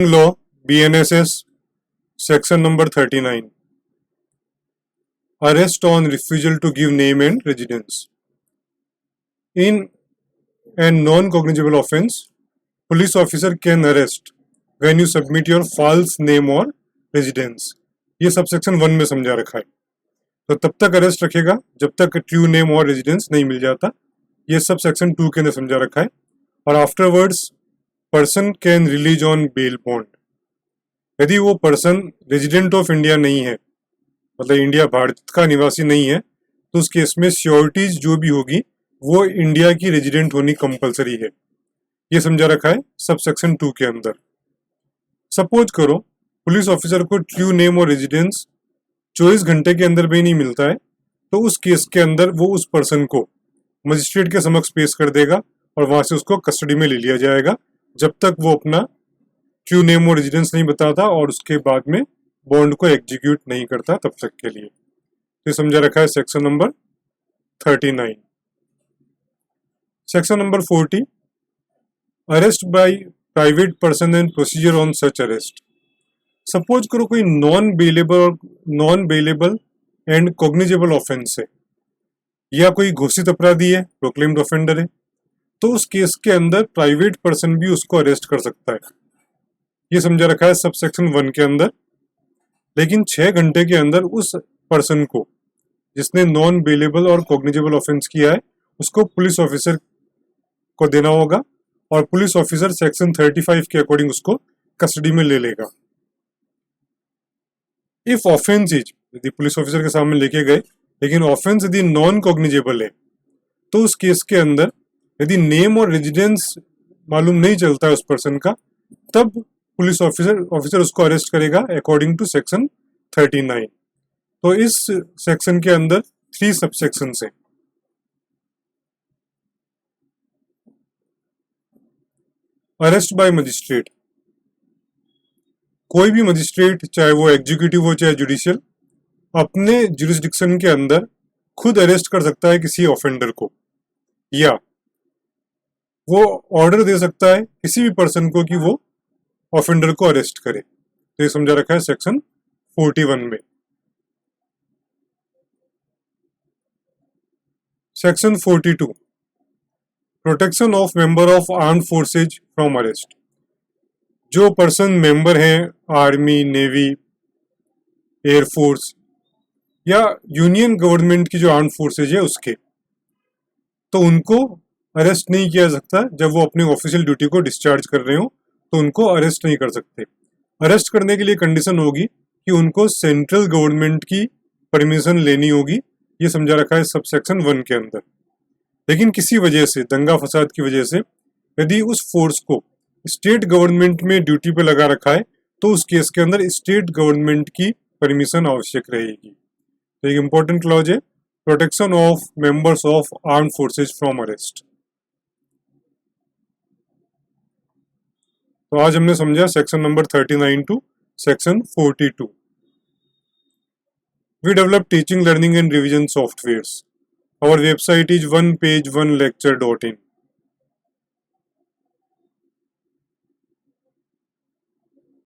Law, BNSS, section number 39. Arrest on refusal to give name and residence. In a non-cognizable offence, police officer can arrest when you submit your false name or residence. ये sub section 1 में समझा रखा है. तो तब तक arrest रखेगा जब तक ट्रू नेम और रेजिडेंस नहीं मिल जाता. ये सब सेक्शन 2 के अंदर समझा रखा है. और afterwards person can release on bail bond. यदि वो पर्सन रेजिडेंट ऑफ इंडिया नहीं है, मतलब इंडिया भारत का निवासी नहीं है, तो उस केस में श्योरिटीज जो भी होगी वो इंडिया की रेजिडेंट होनी कंपलसरी है. ये समझा रखा है सब सेक्शन 2 के अंदर. सपोज करो पुलिस ऑफिसर को ट्रू नेम और रेजिडेंस 24 घंटे के अंदर भी नहीं मिलता है, तो उस केस के अंदर वो उस पर्सन को मजिस्ट्रेट के समक्ष पेश कर देगा और वहां से उसको कस्टडी में ले लिया जाएगा जब तक वो अपना ट्रू नेम और रेजिडेंस नहीं बताता और उसके बाद में बॉन्ड को एग्जीक्यूट नहीं करता तब तक के लिए. तो समझा रखा है section number 39. Section number 40. Arrest by private person and procedure on such arrest. Suppose करो कोई non bailable and cognizable offence है या कोई घोषित अपराधी है, प्रोक्लेम्ड ऑफेंडर है, तो उस केस के अंदर प्राइवेट पर्सन भी उसको अरेस्ट कर सकता है. ये समझा रखा है सब सेक्शन 1 के अंदर. लेकिन 6 घंटे के अंदर उस पर्सन को जिसने नॉन बेलेबल और कॉग्निजेबल ऑफेंस किया है उसको पुलिस ऑफिसर को देना होगा और पुलिस ऑफिसर सेक्शन 35 के अकॉर्डिंग उसको कस्टडी में ले लेगा. इफ ऑफेंस इज, यदि पुलिस ऑफिसर के सामने लेके गए लेकिन ऑफेंस यदि नॉन कॉग्निजेबल है, तो उस केस के अंदर यदि नेम और रेजिडेंस मालूम नहीं चलता है उस पर्सन का, तब पुलिस ऑफिसर उसको अरेस्ट करेगा अकॉर्डिंग टू सेक्शन 39. तो इस सेक्शन के अंदर 3 सब सेक्शन है. Arrest by magistrate. कोई भी मजिस्ट्रेट, चाहे वो एग्जीक्यूटिव हो चाहे जुडिशियल, अपने जुरिस्डिक्शन के अंदर खुद अरेस्ट कर सकता है किसी ऑफेंडर को, या वो ऑर्डर दे सकता है किसी भी पर्सन को कि वो ऑफेंडर को अरेस्ट करे. तो ये समझा रखा है सेक्शन 41 में. Section 42. Protection of member of armed forces from arrest. जो पर्सन मेंबर हैं आर्मी, नेवी, एयरफोर्स या यूनियन गवर्नमेंट की जो आर्म्ड फोर्सेज है उसके, तो उनको अरेस्ट नहीं किया जा सकता जब वो अपनी ऑफिशियल ड्यूटी को डिस्चार्ज कर रहे हो, तो उनको अरेस्ट नहीं कर सकते. अरेस्ट करने के लिए कंडीशन होगी कि उनको सेंट्रल गवर्नमेंट की परमिशन लेनी होगी. ये समझा रखा है सब सेक्शन 1 के अंदर. लेकिन किसी वजह से, दंगा फसाद की वजह से, यदि उस फोर्स को स्टेट गवर्नमेंट में ड्यूटी पे लगा रखा है, तो उस केस के अंदर स्टेट गवर्नमेंट की परमिशन आवश्यक रहेगी. तो एक इंपॉर्टेंट क्लॉज है, protection of members of armed forces from arrest. तो आज हमने समझा section number 39 to section 42. We develop teaching, learning and revision softwares. Our website is onepage1lecture.in.